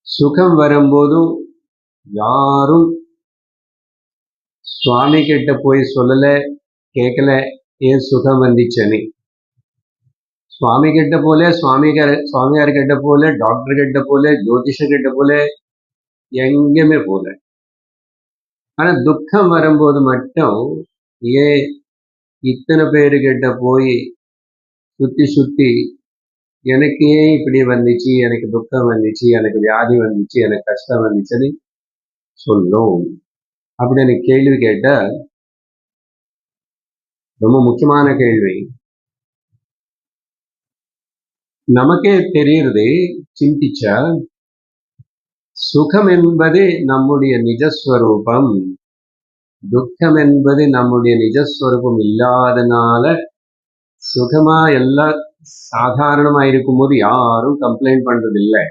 சுகம் வரும்போது யாரும் சுவாமி கிட்ட போய் சொல்லல, கேட்கல ஏன் சுகம் வந்துச்சுன்னு. சுவாமி கிட்ட போல, சுவாமியார் கிட்ட போல, டாக்டர் கிட்ட போல, ஜோதிஷர் கிட்ட போல, எங்கேயுமே போல. ஆனா துக்கம் வரும்போது மட்டும் ஏன் இத்தனை பேருக்கிட்ட போய் சுத்தி சுத்தி எனக்கு ஏன் இப்படி வந்துச்சு, எனக்கு துக்கம் வந்துச்சு, எனக்கு வியாதி வந்துச்சு, எனக்கு கஷ்டம் வந்துச்சுன்னு சொல்லும் அப்படின்னு கேள்வி கேட்ட ரொம்ப முக்கியமான கேள்வி. நமக்கே தெரியுது சிந்திச்சா, சுகம் என்பது நம்முடைய நிஜஸ்வரூபம், துக்கம் என்பது நம்முடைய நிஜஸ்வரூபம் இல்லாதனால சுகமா எல்லாம் சாதாரணமா இருக்கும்போது யாரும் கம்ப்ளைண்ட் பண்றது இல்லை.